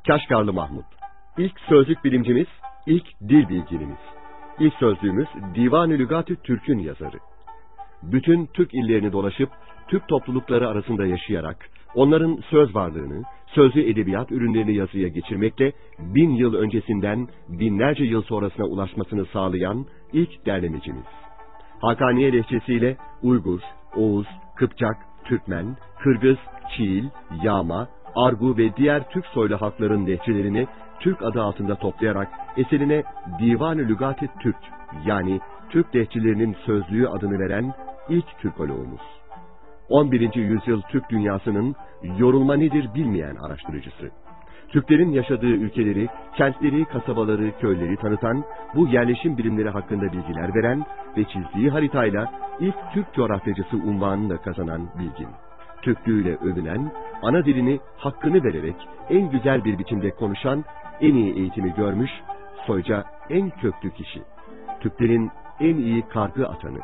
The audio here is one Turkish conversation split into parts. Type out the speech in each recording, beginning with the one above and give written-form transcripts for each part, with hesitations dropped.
Kaşgarlı Mahmut. İlk sözlük bilimcimiz, ilk dil bilginimiz. İlk sözlüğümüz Divan-ı Lügat-ı Türk'ün yazarı. Bütün Türk illerini dolaşıp Türk toplulukları arasında yaşayarak onların söz varlığını, sözlü edebiyat ürünlerini yazıya geçirmekle 1000 yıl öncesinden binlerce yıl sonrasına ulaşmasını sağlayan ilk derlemecimiz. Hakaniye lehçesiyle Uygur, Oğuz, Kıpçak, Türkmen, Kırgız, Çiğil, Yağma, Argu ve diğer Türk soylu halkların lehçelerini Türk adı altında toplayarak eserine Divan-ı Lügat-ı Türk, yani Türk lehçelerinin sözlüğü adını veren ilk Türkoloğumuz. 11. yüzyıl Türk dünyasının yorulma nedir bilmeyen araştırıcısı. Türklerin yaşadığı ülkeleri, kentleri, kasabaları, köyleri tanıtan, bu yerleşim birimleri hakkında bilgiler veren ve çizdiği haritayla ilk Türk coğrafyacısı unvanını da kazanan bilgin. Türklüğüyle övünen, ana dilini hakkını vererek en güzel bir biçimde konuşan, en iyi eğitimi görmüş, soyca en köklü kişi. Türklerin en iyi kargı atanı.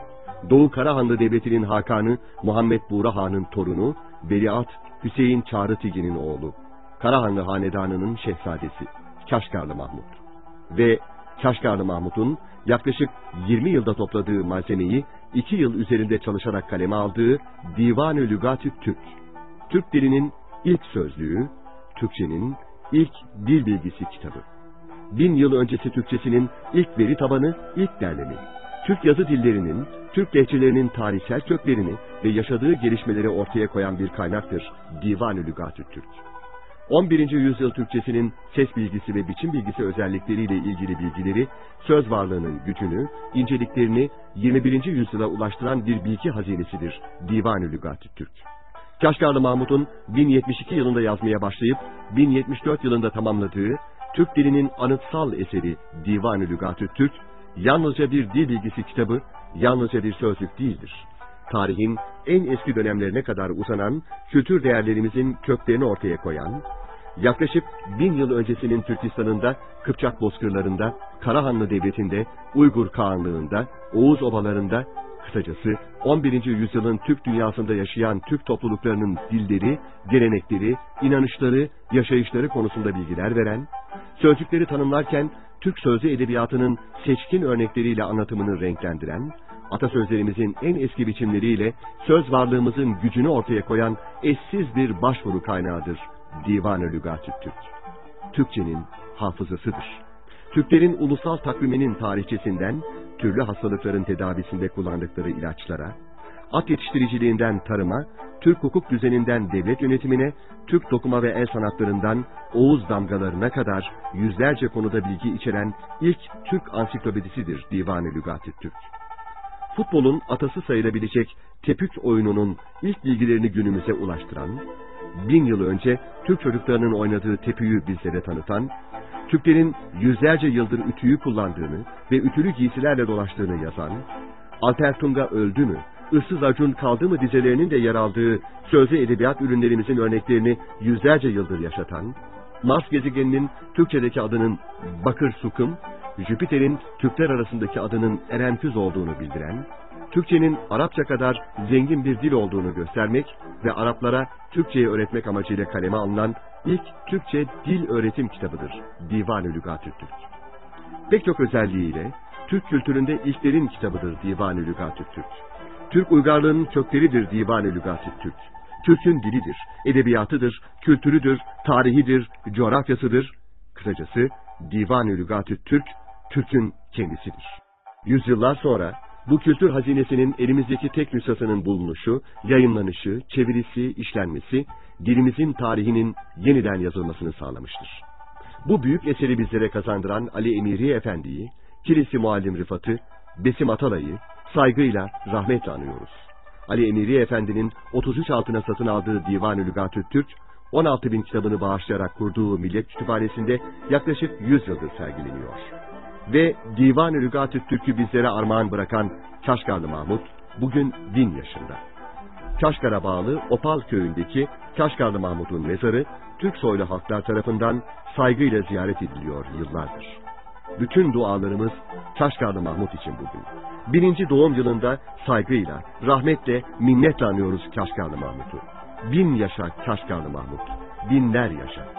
Doğu Karahanlı Devleti'nin Hakanı Muhammed Buğra Han'ın torunu, Veliaht Hüseyin Çağrıtigi'nin oğlu. Karahanlı Hanedanı'nın şehzadesi Kaşgarlı Mahmut. Ve Kaşgarlı Mahmut'un yaklaşık 20 yılda topladığı malzemeyi 2 yıl üzerinde çalışarak kaleme aldığı Divan-ı Lügat-ı Türk. Türk dilinin ilk sözlüğü, Türkçenin ilk dil bilgisi kitabı. 1000 yıl öncesi Türkçesinin ilk veri tabanı, ilk derlemi. Türk yazı dillerinin, Türk lehçelerinin tarihsel köklerini ve yaşadığı gelişmeleri ortaya koyan bir kaynaktır Divan-ı Lügat-ı Türk. 11. yüzyıl Türkçesinin ses bilgisi ve biçim bilgisi özellikleriyle ilgili bilgileri, söz varlığının gücünü, inceliklerini 21. yüzyıla ulaştıran bir bilgi hazinesidir Divan-ı Lügat-ı Türk. Kaşgarlı Mahmut'un 1072 yılında yazmaya başlayıp 1074 yılında tamamladığı Türk dilinin anıtsal eseri Divan-ı Lügat-ı Türk, yalnızca bir dil bilgisi kitabı, yalnızca bir sözlük değildir. Tarihin en eski dönemlerine kadar uzanan kültür değerlerimizin köklerini ortaya koyan, yaklaşık 1000 yıl öncesinin Türkistan'ında, Kıpçak bozkırlarında, Karahanlı Devleti'nde, Uygur Kağanlığı'nda, Oğuz obalarında, kısacası 11. yüzyılın Türk dünyasında yaşayan Türk topluluklarının dilleri, gelenekleri, inanışları, yaşayışları konusunda bilgiler veren, sözcükleri tanımlarken Türk sözlü edebiyatının seçkin örnekleriyle anlatımını renklendiren, atasözlerimizin en eski biçimleriyle söz varlığımızın gücünü ortaya koyan eşsiz bir başvuru kaynağıdır Divan-ı Lügat-ı Türk. Türkçenin hafızasıdır. Türklerin ulusal takviminin tarihçesinden, türlü hastalıkların tedavisinde kullandıkları ilaçlara, at yetiştiriciliğinden tarıma, Türk hukuk düzeninden devlet yönetimine, Türk dokuma ve el sanatlarından Oğuz damgalarına kadar yüzlerce konuda bilgi içeren ilk Türk ansiklopedisidir Divan-ı Lügat-ı Türk. Futbolun atası sayılabilecek tepük oyununun ilk bilgilerini günümüze ulaştıran, 1000 yıl önce Türk çocuklarının oynadığı tepüyü bizlere tanıtan, Türklerin yüzlerce yıldır ütüyü kullandığını ve ütülü giysilerle dolaştığını yazan, Alper Tunga öldü mü, Issız Acun kaldı mı dizelerinin de yer aldığı sözlü edebiyat ürünlerimizin örneklerini yüzlerce yıldır yaşatan, Mars gezegeninin Türkçedeki adının Bakır Sukum, Jüpiter'in Türkler arasındaki adının Erenfüz olduğunu bildiren, Türkçenin Arapça kadar zengin bir dil olduğunu göstermek ve Araplara Türkçeyi öğretmek amacıyla kaleme alınan ilk Türkçe dil öğretim kitabıdır Divan-ı Lügat-ı Türk. Pek çok özelliğiyle Türk kültüründe ilklerin kitabıdır Divan-ı Lügat-ı Türk. Türk uygarlığının kökleridir Divan-ı Lügat-ı Türk. Türk'ün dilidir, edebiyatıdır, kültürüdür, tarihidir, coğrafyasıdır. Kısacası Divan-ı Lügat-ı Türk, Türk'ün kendisidir. Yüzyıllar sonra bu kültür hazinesinin elimizdeki tek nüshasının bulunuşu, yayımlanışı, çevirisi, işlenmesi, dilimizin tarihinin yeniden yazılmasını sağlamıştır. Bu büyük eseri bizlere kazandıran Ali Emiri Efendi'yi, Kilisi Muallim Rıfat'ı, Besim Atalay'ı saygıyla, rahmetle anıyoruz. Ali Emiri Efendi'nin 33 altına satın aldığı Divan-ı Lügat-ı Türk, 16.000 kitabını bağışlayarak kurduğu Millet Kütüphanesi'nde yaklaşık 100 yıldır sergileniyor. Ve Divan-ı Lügat-ı Türk'ü bizlere armağan bırakan Kaşgarlı Mahmut bugün 1000 yaşında. Kaşgar'a bağlı Opal köyündeki Kaşgarlı Mahmut'un mezarı Türk soylu halklar tarafından saygıyla ziyaret ediliyor yıllardır. Bütün dualarımız Kaşgarlı Mahmut için bugün. 1000. doğum yılında saygıyla, rahmetle, minnetle anıyoruz Kaşgarlı Mahmut'u. 1000 yaşa Kaşgarlı Mahmut, binler yaşa.